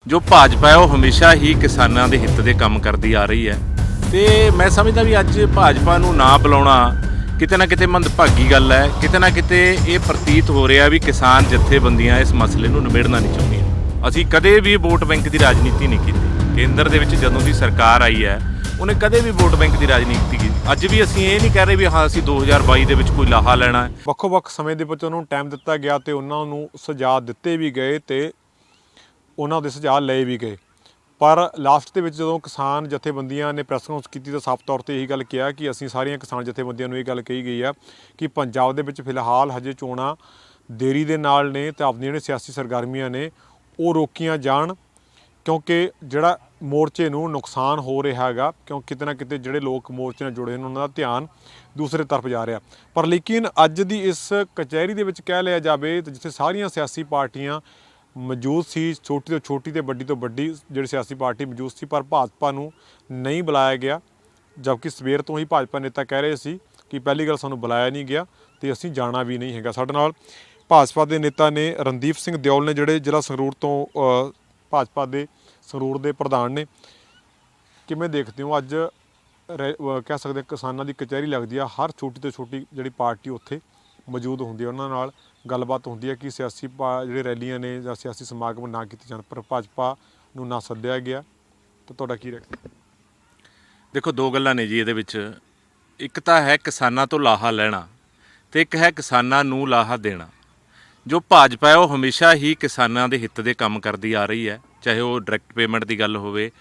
ਜੋ ਭਾਜਪਾ ਹੈ ਉਹ ਹਮੇਸ਼ਾ ਹੀ ਕਿਸਾਨਾਂ ਦੇ ਹਿੱਤ ਦੇ ਕੰਮ ਕਰਦੀ ਆ ਰਹੀ ਹੈ ਤੇ ਮੈਂ ਸਮਝਦਾ ਵੀ ਅੱਜ ਭਾਜਪਾ ਨੂੰ ਨਾ ਬੁਲਾਉਣਾ ਕਿਤੇ ਨਾ ਕਿਤੇ ਮੰਦਭਾਗੀ ਗੱਲ ਹੈ। ਕਿਤੇ ਨਾ ਕਿਤੇ ਇਹ ਪ੍ਰਤੀਤ ਹੋ ਰਿਹਾ ਵੀ ਕਿਸਾਨ ਜਥੇਬੰਦੀਆਂ ਇਸ ਮਸਲੇ ਨੂੰ ਨਿਬੇੜਨਾ ਨਹੀਂ ਚਾਹੁੰਦੀਆਂ। ਅਸੀਂ ਕਦੇ ਵੀ ਵੋਟ ਬੈਂਕ ਦੀ ਰਾਜਨੀਤੀ ਨਹੀਂ ਕੀਤੀ। ਕੇਂਦਰ ਦੇ ਵਿੱਚ ਜਦੋਂ ਦੀ ਸਰਕਾਰ ਆਈ ਹੈ ਉਹਨੇ ਕਦੇ ਵੀ ਵੋਟ ਬੈਂਕ ਦੀ ਰਾਜਨੀਤੀ ਕੀਤੀ। ਅੱਜ ਵੀ ਅਸੀਂ ਇਹ ਨਹੀਂ ਕਹਿ ਰਹੇ ਵੀ ਹਾਂ ਅਸੀਂ 2022 ਦੇ ਵਿੱਚ ਕੋਈ ਲਾਹਾ ਲੈਣਾ ਹੈ। ਵੱਖੋ-ਵੱਖ ਸਮੇਂ ਦੇ ਵਿੱਚ ਉਹਨੂੰ ਟਾਈਮ ਦਿੱਤਾ ਗਿਆ ਤੇ ਉਹਨਾਂ ਨੂੰ ਸੁਝਾਅ ਦਿੱਤੇ ਵੀ ਗਏ ਤੇ ਉਹਨਾਂ ਦੇ ਸੁਝਾਅ ਲਏ ਵੀ ਗਏ। ਪਰ ਲਾਸਟ ਦੇ ਵਿੱਚ ਜਦੋਂ ਕਿਸਾਨ ਜਥੇਬੰਦੀਆਂ ਨੇ ਪ੍ਰੈਸ ਕਾਨਫਰੰਸ ਕੀਤੀ ਤਾਂ ਸਾਫ਼ ਤੌਰ 'ਤੇ ਇਹੀ ਗੱਲ ਕਿਹਾ ਕਿ ਅਸੀਂ ਸਾਰੀਆਂ ਕਿਸਾਨ ਜਥੇਬੰਦੀਆਂ ਨੂੰ ਇਹ ਗੱਲ ਕਹੀ ਗਈ ਆ ਕਿ ਪੰਜਾਬ ਦੇ ਵਿੱਚ ਫਿਲਹਾਲ ਹਜੇ ਚੋਣਾਂ ਦੇਰੀ ਦੇ ਨਾਲ ਨੇ ਤੇ ਆਪਣੀਆਂ ਜਿਹੜੀਆਂ ਸਿਆਸੀ ਸਰਗਰਮੀਆਂ ਨੇ ਉਹ ਰੋਕੀਆਂ ਜਾਣ, ਕਿਉਂਕਿ ਜਿਹੜਾ ਮੋਰਚੇ ਨੂੰ ਨੁਕਸਾਨ ਹੋ ਰਿਹਾ ਹੈਗਾ, ਕਿਉਂਕਿ ਕਿਤੇ ਨਾ ਕਿਤੇ ਜਿਹੜੇ ਲੋਕ ਮੋਰਚੇ ਨਾਲ ਜੁੜੇ ਨੇ ਉਹਨਾਂ ਦਾ ਧਿਆਨ ਦੂਸਰੇ ਤਰਫ ਜਾ ਰਿਹਾ। ਪਰ ਲੇਕਿਨ ਅੱਜ ਦੀ ਇਸ ਕਚਹਿਰੀ ਦੇ ਵਿੱਚ ਕਹਿ ਲਿਆ ਜਾਵੇ ਤਾਂ ਜਿੱਥੇ ਸਾਰੀਆਂ ਸਿਆਸੀ ਪਾਰਟੀਆਂ ਮੌਜੂਦ ਸੀ, ਛੋਟੀ ਤੋਂ ਛੋਟੀ ਤੇ ਵੱਡੀ ਤੋਂ ਵੱਡੀ ਜਿਹੜੀ ਸਿਆਸੀ ਪਾਰਟੀ ਮੌਜੂਦ ਸੀ, ਪਰ ਭਾਜਪਾ ਨੂੰ ਨਹੀਂ ਬੁਲਾਇਆ ਗਿਆ। ਜਦਕਿ ਸਵੇਰ ਤੋਂ ਹੀ ਭਾਜਪਾ ਨੇਤਾ ਕਹਿ ਰਹੇ ਸੀ ਕਿ ਪਹਿਲੀ ਗੱਲ ਸਾਨੂੰ ਬੁਲਾਇਆ ਨਹੀਂ ਗਿਆ ਤੇ ਅਸੀਂ ਜਾਣਾ ਵੀ ਨਹੀਂ ਹੈਗਾ। ਸਾਡੇ ਨਾਲ ਭਾਜਪਾ ਦੇ ਨੇਤਾ ਨੇ ਰਣਦੀਪ ਸਿੰਘ ਦਿਓਲ ਨੇ, ਜਿਹੜੇ ਜ਼ਿਲ੍ਹਾ ਸੰਗਰੂਰ ਤੋਂ ਭਾਜਪਾ ਦੇ ਸੰਗਰੂਰ ਦੇ ਪ੍ਰਧਾਨ ਨੇ। ਕਿਵੇਂ ਦੇਖਦੇ ਹੋ ਅੱਜ ਕਹਿ ਸਕਦੇ ਕਿਸਾਨਾਂ ਦੀ ਕਚਹਿਰੀ ਲੱਗਦੀ ਆ, ਹਰ ਛੋਟੀ ਤੋਂ ਛੋਟੀ ਜਿਹੜੀ ਪਾਰਟੀ ਉੱਥੇ ਮੌਜੂਦ ਹੁੰਦੀ ਹੈ, ਉਹਨਾਂ ਨਾਲ ਗੱਲਬਾਤ ਹੁੰਦੀ ਹੈ ਕਿ ਸਿਆਸੀ ਜਿਹੜੇ ਰੈਲੀਆਂ ਨੇ ਜਾਂ ਸਿਆਸੀ ਸਮਾਗਮ ਨਾ ਕੀਤੇ ਜਾਣ, ਪਰ ਭਾਜਪਾ ਨੂੰ ਨਾ ਸੱਦਿਆ ਗਿਆ। ਤਾਂ ਤੁਹਾਡਾ ਕੀ ਰੱਖਦਾ? ਦੇਖੋ ਦੋ ਗੱਲਾਂ ਨੇ ਜੀ ਇਹਦੇ ਵਿੱਚ। ਇੱਕ ਤਾਂ ਹੈ ਕਿਸਾਨਾਂ ਤੋਂ ਲਾਹਾ ਲੈਣਾ ਤੇ ਇੱਕ ਹੈ ਕਿਸਾਨਾਂ ਨੂੰ ਲਾਹਾ ਦੇਣਾ। ਜੋ ਭਾਜਪਾ ਹੈ ਉਹ ਹਮੇਸ਼ਾ ਹੀ ਕਿਸਾਨਾਂ ਦੇ ਹਿੱਤ ਦੇ ਕੰਮ ਕਰਦੀ ਆ ਰਹੀ ਹੈ, ਚਾਹੇ ਉਹ ਡਾਇਰੈਕਟ ਪੇਮੈਂਟ ਦੀ ਗੱਲ ਹੋਵੇ,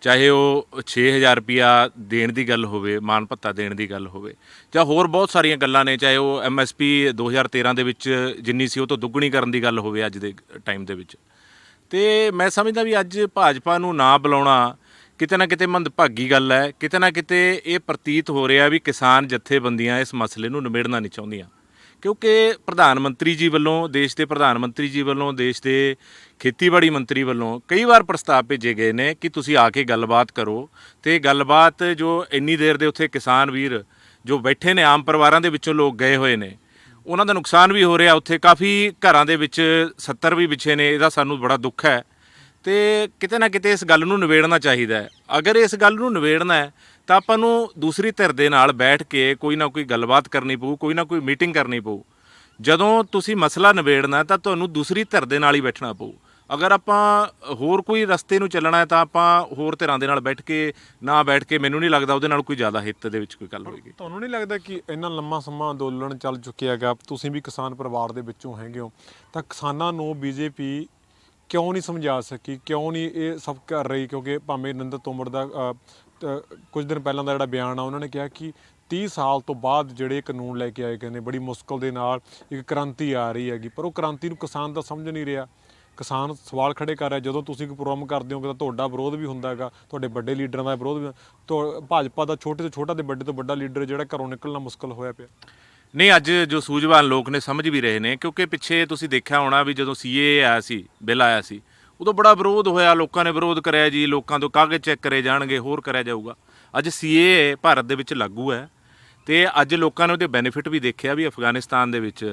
ਚਾਹੇ ਉਹ 6000 ਰੁਪਇਆ ਦੇਣ ਦੀ ਗੱਲ ਹੋਵੇ, ਮਾਣ ਭੱਤਾ ਦੇਣ ਦੀ ਗੱਲ ਹੋਵੇ, ਜਾਂ ਹੋਰ ਬਹੁਤ ਸਾਰੀਆਂ ਗੱਲਾਂ ਨੇ, ਚਾਹੇ ਉਹ MSP 2013 ਦੇ ਵਿੱਚ ਜਿੰਨੀ ਸੀ ਉਹ ਤੋਂ ਦੁੱਗਣੀ ਕਰਨ ਦੀ ਗੱਲ ਹੋਵੇ ਅੱਜ ਦੇ ਟਾਈਮ ਦੇ ਵਿੱਚ। ਤੇ ਮੈਂ ਸਮਝਦਾ ਵੀ ਅੱਜ ਭਾਜਪਾ ਨੂੰ ਨਾ ਬੁਲਾਉਣਾ ਕਿਤੇ ਨਾ ਕਿਤੇ ਮੰਦਭਾਗੀ ਗੱਲ ਹੈ। ਕਿਤੇ ਨਾ ਕਿਤੇ ਇਹ ਪ੍ਰਤੀਤ ਹੋ ਰਿਹਾ ਵੀ ਕਿਸਾਨ ਜਥੇਬੰਦੀਆਂ ਇਸ ਮਸਲੇ ਨੂੰ ਨਿਬੇੜਨਾ ਨਹੀਂ ਚਾਹੁੰਦੀਆਂ, ਕਿਉਂਕਿ ਪ੍ਰਧਾਨ ਮੰਤਰੀ ਜੀ ਵੱਲੋਂ, ਦੇਸ਼ ਦੇ ਪ੍ਰਧਾਨ ਮੰਤਰੀ ਜੀ ਵੱਲੋਂ, ਦੇਸ਼ ਦੇ ਖੇਤੀਬਾੜੀ ਮੰਤਰੀ ਵੱਲੋਂ ਕਈ ਵਾਰ ਪ੍ਰਸਤਾਵ ਭੇਜੇ ਗਏ ਨੇ ਕਿ ਤੁਸੀਂ ਆ ਕੇ ਗੱਲਬਾਤ ਕਰੋ। ਤੇ ਗੱਲਬਾਤ ਜੋ ਇੰਨੀ ਦੇਰ ਦੇ ਉੱਥੇ ਕਿਸਾਨ ਵੀਰ ਜੋ ਬੈਠੇ ਨੇ, ਆਮ ਪਰਿਵਾਰਾਂ ਦੇ ਵਿੱਚੋਂ ਲੋਕ ਗਏ ਹੋਏ ਨੇ, ਉਹਨਾਂ ਦਾ ਨੁਕਸਾਨ ਵੀ ਹੋ ਰਿਹਾ। ਉੱਥੇ ਕਾਫੀ ਘਰਾਂ ਦੇ ਵਿੱਚ 70 ਵੀ ਵਿਛੇ ਨੇ, ਇਹਦਾ ਸਾਨੂੰ ਬੜਾ ਦੁੱਖ ਹੈ। ਤੇ ਕਿਤੇ ਨਾ ਕਿਤੇ ਇਸ ਗੱਲ ਨੂੰ ਨਿਬੇੜਨਾ ਚਾਹੀਦਾ ਹੈ। ਅਗਰ ਇਸ ਗੱਲ ਨੂੰ ਨਿਬੇੜਨਾ ਹੈ ਤਾਂ ਆਪਾਂ ਨੂੰ ਦੂਸਰੀ ਧਿਰ ਦੇ ਨਾਲ ਬੈਠ ਕੇ ਕੋਈ ਨਾ ਕੋਈ ਗੱਲਬਾਤ ਕਰਨੀ ਪਊ, ਕੋਈ ਨਾ ਕੋਈ ਮੀਟਿੰਗ ਕਰਨੀ ਪਊ। ਜਦੋਂ ਤੁਸੀਂ ਮਸਲਾ ਨਿਬੇੜਨਾ ਤਾਂ ਤੁਹਾਨੂੰ ਦੂਸਰੀ ਧਿਰ ਦੇ ਨਾਲ ਹੀ ਬੈਠਣਾ ਪਊ। ਅਗਰ ਆਪਾਂ ਹੋਰ ਕੋਈ ਰਸਤੇ ਨੂੰ ਚੱਲਣਾ ਹੈ ਤਾਂ ਆਪਾਂ ਹੋਰ ਧਿਰਾਂ ਦੇ ਨਾਲ ਬੈਠ ਕੇ ਮੈਨੂੰ ਨਹੀਂ ਲੱਗਦਾ ਉਹਦੇ ਨਾਲ ਕੋਈ ਜ਼ਿਆਦਾ ਹਿੱਤ ਦੇ ਵਿੱਚ ਕੋਈ ਗੱਲ ਹੋਏਗੀ। ਤੁਹਾਨੂੰ ਨਹੀਂ ਲੱਗਦਾ ਕਿ ਇੰਨਾ ਲੰਮਾ ਸਮਾਂ ਅੰਦੋਲਨ ਚੱਲ ਚੁੱਕਿਆ ਹੈਗਾ, ਤੁਸੀਂ ਵੀ ਕਿਸਾਨ ਪਰਿਵਾਰ ਦੇ ਵਿੱਚੋਂ ਹੈਗੇ ਹੋ, ਤਾਂ ਕਿਸਾਨਾਂ ਨੂੰ BJP ਕਿਉਂ ਨਹੀਂ ਸਮਝਾ ਸਕੀ, ਕਿਉਂ ਨਹੀਂ ਇਹ ਸਭ ਕਰ ਰਹੀ? ਕਿਉਂਕਿ ਭਾਵੇਂ ਨਰਿੰਦਰ ਤੋਮਰ ਦਾ ਕੁਝ ਦਿਨ ਪਹਿਲਾਂ ਦਾ ਜਿਹੜਾ ਬਿਆਨ ਆ, ਉਹਨਾਂ ਨੇ ਕਿਹਾ ਕਿ 30 ਸਾਲ ਤੋਂ ਬਾਅਦ ਜਿਹੜੇ ਕਾਨੂੰਨ ਲੈ ਕੇ ਆਏ ਗਏ ਨੇ, ਬੜੀ ਮੁਸ਼ਕਲ ਦੇ ਨਾਲ ਇੱਕ ਕ੍ਰਾਂਤੀ ਆ ਰਹੀ ਹੈਗੀ, ਪਰ ਉਹ ਕ੍ਰਾਂਤੀ ਨੂੰ ਕਿਸਾਨ ਤਾਂ ਸਮਝ ਨਹੀਂ ਰਿਹਾ। ਕਿਸਾਨ ਸਵਾਲ ਖੜੇ ਕਰ ਰਿਹਾ। ਜਦੋਂ ਤੁਸੀਂ ਕੋਈ ਪ੍ਰੋਗਰਾਮ ਕਰਦੇ ਹੋ ਤਾਂ ਤੁਹਾਡਾ ਵਿਰੋਧ ਵੀ ਹੁੰਦਾ ਹੈਗਾ, ਤੁਹਾਡੇ ਵੱਡੇ ਲੀਡਰਾਂ ਦਾ ਵਿਰੋਧ ਵੀ। ਭਾਜਪਾ ਦਾ ਛੋਟੇ ਤੋਂ ਛੋਟਾ ਤੇ ਵੱਡੇ ਤੋਂ ਵੱਡਾ ਲੀਡਰ ਜਿਹੜਾ ਘਰੋਂ ਨਿਕਲਣਾ ਮੁਸ਼ਕਲ ਹੋਇਆ ਪਿਆ। ਨਹੀਂ, ਅੱਜ ਜੋ ਸੂਝਵਾਨ ਲੋਕ ਨੇ ਸਮਝ ਵੀ ਰਹੇ ਨੇ, ਕਿਉਂਕਿ ਪਿੱਛੇ ਤੁਸੀਂ ਦੇਖਿਆ ਹੋਣਾ ਵੀ ਜਦੋਂ CAA ਆਇਆ ਸੀ, ਬਿੱਲ ਆਇਆ ਸੀ, ਉਦੋਂ ਬੜਾ ਵਿਰੋਧ ਹੋਇਆ, ਲੋਕਾਂ ਨੇ ਵਿਰੋਧ ਕਰਿਆ ਜੀ, ਲੋਕਾਂ ਤੋਂ ਕਾਗਜ਼ ਚੈੱਕ ਕਰੇ ਜਾਣਗੇ, ਹੋਰ ਕਰਿਆ ਜਾਊਗਾ। ਅੱਜ CAA ਭਾਰਤ ਦੇ ਵਿੱਚ ਲਾਗੂ ਹੈ ਤੇ ਅੱਜ ਲੋਕਾਂ ਨੇ ਉਹਦੇ ਬੈਨੀਫਿਟ ਵੀ ਦੇਖਿਆ ਵੀ ਅਫਗਾਨਿਸਤਾਨ ਦੇ ਵਿੱਚ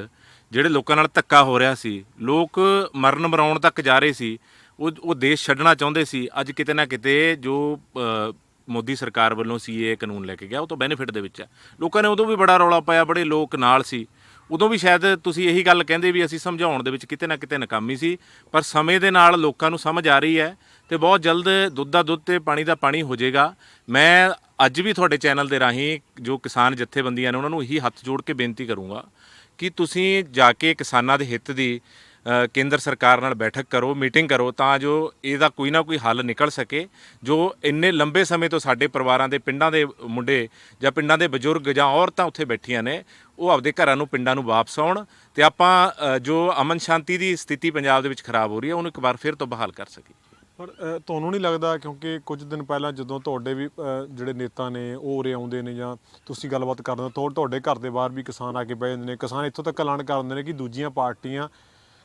ਜਿਹੜੇ ਲੋਕਾਂ ਨਾਲ ਧੱਕਾ ਹੋ ਰਿਹਾ ਸੀ, ਲੋਕ ਮਰਨ ਮਰਾਉਣ ਤੱਕ ਜਾ ਰਹੇ ਸੀ, ਉਹ ਦੇਸ਼ ਛੱਡਣਾ ਚਾਹੁੰਦੇ ਸੀ। ਅੱਜ ਕਿਤੇ ਨਾ ਕਿਤੇ ਜੋ ਮੋਦੀ ਸਰਕਾਰ ਵੱਲੋਂ CAA ਕਾਨੂੰਨ ਲੈ ਕੇ ਗਿਆ ਉਹ ਤੋਂ ਬੈਨੀਫਿਟ ਦੇ ਵਿੱਚ ਹੈ। ਲੋਕਾਂ ਨੇ ਉਦੋਂ ਵੀ ਬੜਾ ਰੌਲਾ ਪਾਇਆ, ਬੜੇ ਲੋਕ ਨਾਲ ਸੀ। ਉਦੋਂ ਵੀ ਸ਼ਾਇਦ ਤੁਸੀਂ ਇਹੀ ਗੱਲ ਕਹਿੰਦੇ ਵੀ ਅਸੀਂ ਸਮਝਾਉਣ ਦੇ ਵਿੱਚ ਕਿਤੇ ਨਾ ਕਿਤੇ ਨਾਕਾਮੀ ਸੀ, ਪਰ ਸਮੇਂ ਦੇ ਨਾਲ ਲੋਕਾਂ ਨੂੰ ਸਮਝ ਆ ਰਹੀ ਹੈ ਤੇ ਬਹੁਤ ਜਲਦ ਦੁੱਧ ਦਾ ਦੁੱਧ ਤੇ ਪਾਣੀ ਦਾ ਪਾਣੀ ਹੋ ਜਾਏਗਾ। ਮੈਂ ਅੱਜ ਵੀ ਤੁਹਾਡੇ ਚੈਨਲ ਦੇ ਰਾਹੀਂ ਜੋ ਕਿਸਾਨ ਜਥੇਬੰਦੀਆਂ ਨੇ ਉਹਨਾਂ ਨੂੰ ਇਹੀ ਹੱਥ ਜੋੜ ਕੇ ਬੇਨਤੀ ਕਰੂੰਗਾ ਕਿ ਤੁਸੀਂ ਜਾ ਕੇ ਕਿਸਾਨਾਂ ਦੇ ਹਿੱਤ ਦੀ ਕੇਂਦਰ ਸਰਕਾਰ ਨਾਲ ਬੈਠਕ ਕਰੋ, ਮੀਟਿੰਗ ਕਰੋ, ਤਾਂ ਜੋ ਇਹਦਾ ਕੋਈ ਨਾ ਕੋਈ ਹੱਲ ਨਿਕਲ ਸਕੇ। ਜੋ ਇੰਨੇ ਲੰਬੇ ਸਮੇਂ ਤੋਂ ਸਾਡੇ ਪਰਿਵਾਰਾਂ ਦੇ, ਪਿੰਡਾਂ ਦੇ ਮੁੰਡੇ ਜਾਂ ਪਿੰਡਾਂ ਦੇ ਬਜ਼ੁਰਗ ਜਾਂ ਔਰਤਾਂ ਉੱਥੇ ਬੈਠੀਆਂ ਨੇ, ਉਹ ਆਪਦੇ ਘਰਾਂ ਨੂੰ, ਪਿੰਡਾਂ ਨੂੰ ਵਾਪਸ ਆਉਣ ਤੇ ਆਪਾਂ ਜੋ ਅਮਨ ਸ਼ਾਂਤੀ ਦੀ ਸਥਿਤੀ ਪੰਜਾਬ ਦੇ ਵਿੱਚ ਖਰਾਬ ਹੋ ਰਹੀ ਹੈ ਉਹਨੂੰ ਇੱਕ ਵਾਰ ਫਿਰ ਤੋਂ ਬਹਾਲ ਕਰ ਸਕੀਏ। ਪਰ ਤੁਹਾਨੂੰ ਨਹੀਂ ਲੱਗਦਾ, ਕਿਉਂਕਿ ਕੁਝ ਦਿਨ ਪਹਿਲਾਂ ਜਦੋਂ ਤੁਹਾਡੇ ਵੀ ਜਿਹੜੇ ਨੇਤਾ ਨੇ ਉਹ ਉਰੇ ਆਉਂਦੇ ਨੇ ਜਾਂ ਤੁਸੀਂ ਗੱਲਬਾਤ ਕਰਦੇ ਹੋ, ਤੁਹਾਡੇ ਘਰ ਦੇ ਬਾਹਰ ਵੀ ਕਿਸਾਨ ਆ ਕੇ ਬਹਿ ਜਾਂਦੇ ਨੇ, ਕਿਸਾਨ ਇੱਥੋਂ ਤੱਕ ਐਲਾਨ ਕਰ ਦਿੰਦੇ ਨੇ ਕਿ ਦੂਜੀਆਂ ਪਾਰਟੀਆਂ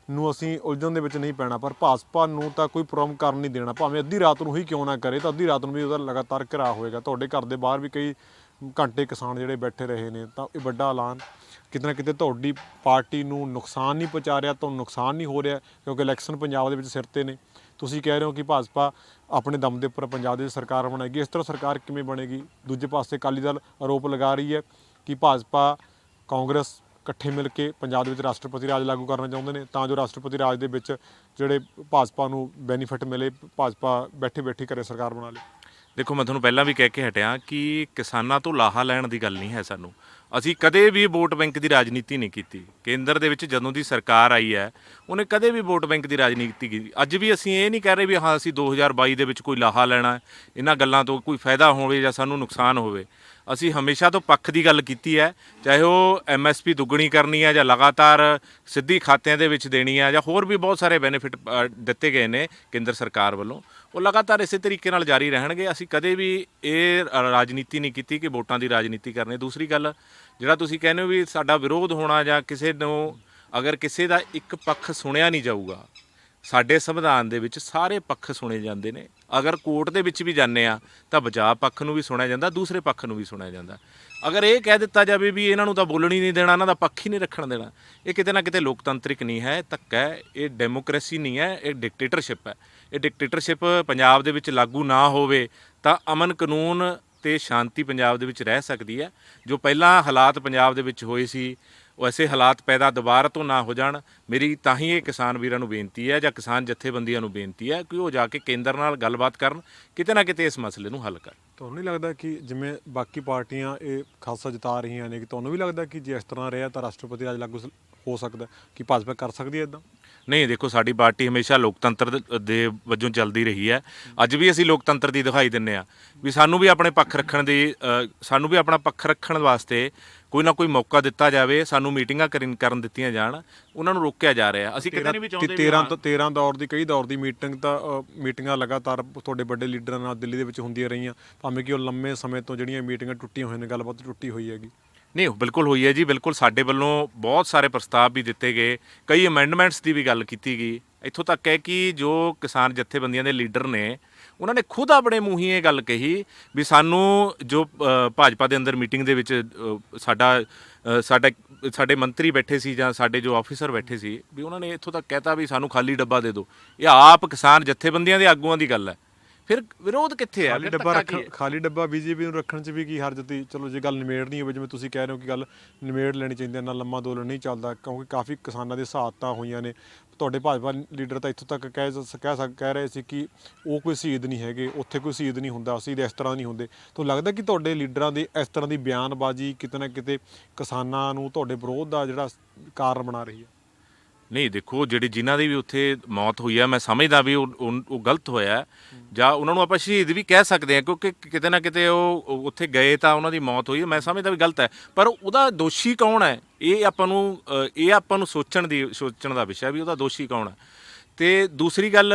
ਨੂੰ ਅਸੀਂ ਉਲਝਣ ਦੇ ਵਿੱਚ ਨਹੀਂ ਪੈਣਾ, ਪਰ ਭਾਜਪਾ ਨੂੰ ਤਾਂ ਕੋਈ ਪ੍ਰੋਗਰਾਮ ਕਰਨ ਨਹੀਂ ਦੇਣਾ, ਭਾਵੇਂ ਅੱਧੀ ਰਾਤ ਨੂੰ ਹੀ ਕਿਉਂ ਨਾ ਕਰੇ, ਤਾਂ ਅੱਧੀ ਰਾਤ ਨੂੰ ਵੀ ਉਹਦਾ ਲਗਾਤਾਰ ਘਿਰਾਅ ਹੋਏਗਾ। ਤੁਹਾਡੇ ਘਰ ਦੇ ਬਾਹਰ ਵੀ ਕਈ ਘੰਟੇ ਕਿਸਾਨ ਜਿਹੜੇ ਬੈਠੇ ਰਹੇ ਨੇ, ਤਾਂ ਇਹ ਵੱਡਾ ਐਲਾਨ ਕਿਤੇ ਨਾ ਕਿਤੇ ਤੁਹਾਡੀ ਪਾਰਟੀ ਨੂੰ ਨੁਕਸਾਨ ਨਹੀਂ ਪਹੁੰਚਾ ਰਿਹਾ, ਤੁਹਾਨੂੰ ਨੁਕਸਾਨ ਨਹੀਂ ਹੋ ਰਿਹਾ, ਕਿਉਂਕਿ ਇਲੈਕਸ਼ਨ ਪੰਜਾਬ ਦੇ ਵਿੱਚ ਸਿਰ 'ਤੇ ਨੇ। ਤੁਸੀਂ ਕਹਿ ਰਹੇ ਹੋ ਕਿ ਭਾਜਪਾ ਆਪਣੇ ਦਮ ਦੇ ਉੱਪਰ ਪੰਜਾਬ ਦੇ ਵਿੱਚ ਸਰਕਾਰ ਬਣਾਏਗੀ, ਇਸ ਤਰ੍ਹਾਂ ਸਰਕਾਰ ਕਿਵੇਂ ਬਣੇਗੀ? ਦੂਜੇ ਪਾਸੇ ਅਕਾਲੀ ਦਲ ਆਰੋਪ ਲਗਾ ਰਹੀ ਹੈ ਕਿ ਭਾਜਪਾ ਕਾਂਗਰਸ ਇਕੱਠੇ ਮਿਲ ਕੇ ਪੰਜਾਬ ਦੇ ਵਿੱਚ ਰਾਸ਼ਟਰਪਤੀ ਰਾਜ ਲਾਗੂ ਕਰਨਾ ਚਾਹੁੰਦੇ ਨੇ, ਤਾਂ ਜੋ ਰਾਸ਼ਟਰਪਤੀ ਰਾਜ ਦੇ ਵਿੱਚ ਜਿਹੜੇ ਭਾਜਪਾ ਨੂੰ ਬੈਨੀਫਿਟ ਮਿਲੇ, ਭਾਜਪਾ ਬੈਠੇ ਬੈਠੀ ਘਰੇ ਸਰਕਾਰ ਬਣਾ ਲੇ। ਦੇਖੋ, ਮੈਂ ਤੁਹਾਨੂੰ ਪਹਿਲਾਂ ਵੀ ਕਹਿ ਕੇ ਹਟਿਆ ਕਿ ਕਿਸਾਨਾਂ ਤੋਂ ਲਾਹਾ ਲੈਣ ਦੀ ਗੱਲ ਨਹੀਂ ਹੈ ਸਾਨੂੰ। ਅਸੀਂ ਕਦੇ ਵੀ ਵੋਟ ਬੈਂਕ ਦੀ ਰਾਜਨੀਤੀ ਨਹੀਂ ਕੀਤੀ। ਕੇਂਦਰ ਦੇ ਵਿੱਚ ਜਦੋਂ ਦੀ ਸਰਕਾਰ ਆਈ ਹੈ ਉਹਨੇ ਕਦੇ ਵੀ ਵੋਟ ਬੈਂਕ ਦੀ ਰਾਜਨੀਤੀ ਕੀਤੀ। ਅੱਜ ਵੀ ਅਸੀਂ ਇਹ ਨਹੀਂ ਕਹਿ ਰਹੇ ਵੀ ਹਾਂ ਅਸੀਂ 2022 ਦੇ ਵਿੱਚ ਕੋਈ ਲਾਹਾ ਲੈਣਾ, ਇਹਨਾਂ ਗੱਲਾਂ ਤੋਂ ਕੋਈ ਫਾਇਦਾ ਹੋਵੇ ਜਾਂ ਸਾਨੂੰ ਨੁਕਸਾਨ ਹੋਵੇ। ਅਸੀਂ ਹਮੇਸ਼ਾ ਤੋਂ ਪੱਖ ਦੀ ਗੱਲ ਕੀਤੀ ਹੈ, ਚਾਹੇ ਉਹ MSP ਦੁੱਗਣੀ ਕਰਨੀ ਹੈ ਜਾਂ ਲਗਾਤਾਰ ਸਿੱਧੀ ਖਾਤਿਆਂ ਦੇ ਵਿੱਚ ਦੇਣੀ ਹੈ ਜਾਂ ਹੋਰ ਵੀ ਬਹੁਤ ਸਾਰੇ ਬੈਨੀਫਿਟ ਦਿੱਤੇ ਗਏ ਨੇ ਕੇਂਦਰ ਸਰਕਾਰ ਵੱਲੋਂ, ਉਹ ਲਗਾਤਾਰ ਇਸੇ ਤਰੀਕੇ ਨਾਲ ਜਾਰੀ ਰਹਿਣਗੇ। ਅਸੀਂ ਕਦੇ ਵੀ ਇਹ ਰਾਜਨੀਤੀ ਨਹੀਂ ਕੀਤੀ ਕਿ ਵੋਟਾਂ ਦੀ ਰਾਜਨੀਤੀ ਕਰਨੀ। ਦੂਸਰੀ ਗੱਲ, ਜਿਹੜਾ ਤੁਸੀਂ ਕਹਿੰਦੇ ਹੋ ਵੀ ਸਾਡਾ ਵਿਰੋਧ ਹੋਣਾ ਜਾਂ ਕਿਸੇ ਨੂੰ ਅਗਰ ਕਿਸੇ ਦਾ ਇੱਕ ਪੱਖ ਸੁਣਿਆ ਨਹੀਂ ਜਾਊਗਾ, ਸਾਡੇ ਸੰਵਿਧਾਨ ਦੇ ਵਿੱਚ ਸਾਰੇ ਪੱਖ ਸੁਣੇ ਜਾਂਦੇ ਨੇ। ਅਗਰ ਕੋਰਟ ਦੇ ਵਿੱਚ ਵੀ ਜਾਂਦੇ ਆ ਤਾਂ ਬਚਾਅ ਪੱਖ ਨੂੰ ਵੀ ਸੁਣਿਆ ਜਾਂਦਾ, ਦੂਸਰੇ ਪੱਖ ਨੂੰ ਵੀ ਸੁਣਿਆ ਜਾਂਦਾ। ਅਗਰ ਇਹ ਕਹਿ ਦਿੱਤਾ ਜਾਵੇ ਵੀ ਇਹਨਾਂ ਨੂੰ ਤਾਂ ਬੋਲਣ ਹੀ ਨਹੀਂ ਦੇਣਾ, ਇਹਨਾਂ ਦਾ ਪੱਖ ਹੀ ਨਹੀਂ ਰੱਖਣ ਦੇਣਾ, ਇਹ ਕਿਤੇ ਨਾ ਕਿਤੇ ਲੋਕਤੰਤਰਿਕ ਨਹੀਂ ਹੈ, ਧੱਕਾ ਹੈ, ਇਹ ਡੈਮੋਕ੍ਰੇਸੀ ਨਹੀਂ ਹੈ, ਇਹ ਡਿਕਟੇਟਰਸ਼ਿਪ ਹੈ। ਇਹ ਡਿਕਟੇਟਰਸ਼ਿਪ ਪੰਜਾਬ ਦੇ ਵਿੱਚ ਲਾਗੂ ਨਾ ਹੋਵੇ ਤਾਂ ਅਮਨ ਕਾਨੂੰਨ ਤੇ ਸ਼ਾਂਤੀ ਪੰਜਾਬ ਦੇ ਵਿੱਚ ਰਹਿ ਸਕਦੀ ਹੈ। ਜੋ ਪਹਿਲਾਂ ਹਾਲਾਤ ਪੰਜਾਬ ਦੇ ਵਿੱਚ ਹੋਏ ਸੀ ਵੈਸੇ ਹਾਲਾਤ ਪੈਦਾ ਦੁਬਾਰਾ ਤੋਂ ਨਾ ਹੋ ਜਾਣ। ਮੇਰੀ ਤਾਂ ਹੀ ਇਹ ਕਿਸਾਨ ਵੀਰਾਂ ਨੂੰ ਬੇਨਤੀ ਹੈ ਜਾਂ ਕਿਸਾਨ ਜਥੇਬੰਦੀਆਂ ਨੂੰ ਬੇਨਤੀ ਹੈ ਕਿ ਉਹ ਜਾ ਕੇ ਕੇਂਦਰ ਨਾਲ ਗੱਲਬਾਤ ਕਰਨ, ਕਿਤੇ ਨਾ ਕਿਤੇ ਇਸ ਮਸਲੇ ਨੂੰ ਹੱਲ ਕਰਨ। ਤੁਹਾਨੂੰ ਨਹੀਂ ਲੱਗਦਾ ਕਿ ਜਿਵੇਂ ਬਾਕੀ ਪਾਰਟੀਆਂ ਇਹ ਖਾਸਾ ਜਤਾ ਰਹੀਆਂ ਨੇ, ਕਿ ਤੁਹਾਨੂੰ ਵੀ ਲੱਗਦਾ ਕਿ ਜੇ ਇਸ ਤਰ੍ਹਾਂ ਰਿਹਾ ਤਾਂ ਰਾਸ਼ਟਰਪਤੀ ਰਾਜ ਲਾਗੂ ਹੋ ਸਕਦਾ, ਕਿ ਭਾਜਪਾ ਕਰ ਸਕਦੀ ਹੈ ਇੱਦਾਂ? ਨਹੀਂ, ਦੇਖੋ, ਸਾਡੀ ਪਾਰਟੀ ਹਮੇਸ਼ਾ ਲੋਕਤੰਤਰ ਦੇ ਵਜੋਂ ਚੱਲਦੀ ਰਹੀ ਹੈ। ਅੱਜ ਵੀ ਅਸੀਂ ਲੋਕਤੰਤਰ ਦੀ ਦਿਖਾਈ ਦਿੰਦੇ ਹਾਂ ਵੀ ਸਾਨੂੰ ਵੀ ਆਪਣੇ ਪੱਖ ਰੱਖਣ ਦੀ ਸਾਨੂੰ ਵੀ ਆਪਣਾ ਪੱਖ ਰੱਖਣ ਵਾਸਤੇ ਕੋਈ ਨਾ ਕੋਈ ਮੌਕਾ ਦਿੱਤਾ ਜਾਵੇ, ਸਾਨੂੰ ਮੀਟਿੰਗਾਂ ਕਰਨ ਦਿੱਤੀਆਂ ਜਾਣ, ਉਹਨਾਂ ਨੂੰ ਰੋਕਿਆ ਜਾ ਰਿਹਾ। ਅਸੀਂ ਕਿਤੇ ਨਹੀਂ ਵੀ ਚਾਹੁੰਦੇ 13 ਦੌਰ ਦੀ ਕਈ ਦੌਰ ਦੀ ਮੀਟਿੰਗਾਂ ਲਗਾਤਾਰ ਤੁਹਾਡੇ ਵੱਡੇ ਲੀਡਰਾਂ ਨਾਲ ਦਿੱਲੀ ਦੇ ਵਿੱਚ ਹੁੰਦੀਆਂ ਰਹੀਆਂ, ਭਾਵੇਂ ਕਿ ਉਹ ਲੰਮੇ ਸਮੇਂ ਤੋਂ ਜਿਹੜੀਆਂ ਮੀਟਿੰਗਾਂ ਟੁੱਟੀਆਂ ਹੋਈਆਂ ਨੇ, ਗੱਲਬਾਤ ਟੁੱਟੀ ਹੋਈ ਹੈਗੀ। ਨਹੀਂ, ਬਿਲਕੁਲ ਹੋਈ ਹੈ ਜੀ, ਬਿਲਕੁਲ। ਸਾਡੇ ਵੱਲੋਂ ਬਹੁਤ ਸਾਰੇ ਪ੍ਰਸਤਾਵ ਵੀ ਦਿੱਤੇ ਗਏ, ਕਈ ਅਮੈਂਡਮੈਂਟਸ ਦੀ ਵੀ ਗੱਲ ਕੀਤੀ ਗਈ। ਇੱਥੋਂ ਤੱਕ ਹੈ ਕਿ ਜੋ ਕਿਸਾਨ ਜਥੇਬੰਦੀਆਂ ਦੇ ਲੀਡਰ ਨੇ ਉਹਨਾਂ ਨੇ ਖੁਦ ਆਪਣੇ ਮੂੰਹੀ ਇਹ ਗੱਲ ਕਹੀ ਵੀ ਸਾਨੂੰ ਜੋ ਭਾਜਪਾ ਦੇ ਅੰਦਰ ਮੀਟਿੰਗ ਦੇ ਵਿੱਚ ਸਾਡੇ ਮੰਤਰੀ ਬੈਠੇ ਸੀ ਜਾਂ ਸਾਡੇ ਜੋ ਆਫੀਸਰ ਬੈਠੇ ਸੀ ਵੀ ਉਹਨਾਂ ਨੇ ਇੱਥੋਂ ਤੱਕ ਕਹਿਤਾ ਵੀ ਸਾਨੂੰ ਖਾਲੀ ਡੱਬਾ ਦੇ ਦਿਓ। ਇਹ ਆਪ ਕਿਸਾਨ ਜਥੇਬੰਦੀਆਂ ਦੇ ਆਗੂਆਂ ਦੀ ਗੱਲ ਹੈ। ਫਿਰ ਵਿਰੋਧ ਕਿੱਥੇ ਹੈ? ਖਾਲੀ ਡੱਬਾ ਬੀਜੇਪੀ ਨੂੰ ਰੱਖਣ 'ਚ ਵੀ ਕੀ ਹਰਜ ਤੀ? ਚਲੋ ਜੇ ਗੱਲ ਨਿਮੇੜਨੀ ਹੋਵੇ, ਜਿਵੇਂ ਤੁਸੀਂ ਕਹਿ ਰਹੇ ਹੋ ਕਿ ਗੱਲ ਨਿਮੇੜ ਲੈਣੀ ਚਾਹੀਦੀ ਹੈ, ਨਾ ਲੰਮਾ ਦੋਲਨ ਨਹੀਂ ਚੱਲਦਾ, ਕਿਉਂਕਿ ਕਾਫੀ ਕਿਸਾਨਾਂ ਦੇ ਸਹਾਇਤਾ ਹੋਈਆਂ ਨੇ। ਤੁਹਾਡੇ ਭਾਜਪਾ ਲੀਡਰ ਤਾਂ ਇੱਥੋਂ ਤੱਕ ਕਹਿ ਰਹੇ ਸੀ ਕਿ ਉਹ ਕੋਈ ਸ਼ਹੀਦ ਨਹੀਂ ਹੈਗੇ, ਉੱਥੇ ਕੋਈ ਸ਼ਹੀਦ ਨਹੀਂ ਹੁੰਦਾ, ਸ਼ਹੀਦ ਇਸ ਤਰ੍ਹਾਂ ਨਹੀਂ ਹੁੰਦੇ। ਤੁਹਾਨੂੰ ਲੱਗਦਾ ਕਿ ਤੁਹਾਡੇ ਲੀਡਰਾਂ ਦੀ ਇਸ ਤਰ੍ਹਾਂ ਦੀ ਬਿਆਨਬਾਜ਼ੀ ਕਿਤੇ ਨਾ ਕਿਤੇ ਕਿਸਾਨਾਂ ਨੂੰ ਤੁਹਾਡੇ ਵਿਰੋਧ ਦਾ ਜਿਹੜਾ ਕਾਰਨ ਬਣਾ ਰਹੀ ਹੈ? ਨਹੀਂ, ਦੇਖੋ, ਜਿਨ੍ਹਾਂ ਦੀ ਵੀ ਉੱਥੇ ਮੌਤ ਹੋਈ ਹੈ, ਮੈਂ ਸਮਝਦਾ ਵੀ ਉਹ ਗਲਤ ਹੋਇਆ, ਜਾਂ ਉਹਨਾਂ ਨੂੰ ਆਪਾਂ ਸ਼ਹੀਦ ਵੀ ਕਹਿ ਸਕਦੇ ਹਾਂ, ਕਿਉਂਕਿ ਕਿਤੇ ਨਾ ਕਿਤੇ ਉਹ ਉੱਥੇ ਗਏ ਤਾਂ ਉਹਨਾਂ ਦੀ ਮੌਤ ਹੋਈ, ਮੈਂ ਸਮਝਦਾ ਵੀ ਗਲਤ ਹੈ। ਪਰ ਉਹਦਾ ਦੋਸ਼ੀ ਕੌਣ ਹੈ, ਇਹ ਆਪਾਂ ਨੂੰ ਸੋਚਣ ਦਾ ਵਿਸ਼ਾ ਵੀ ਉਹਦਾ ਦੋਸ਼ੀ ਕੌਣ ਹੈ। ਤੇ ਦੂਸਰੀ ਗੱਲ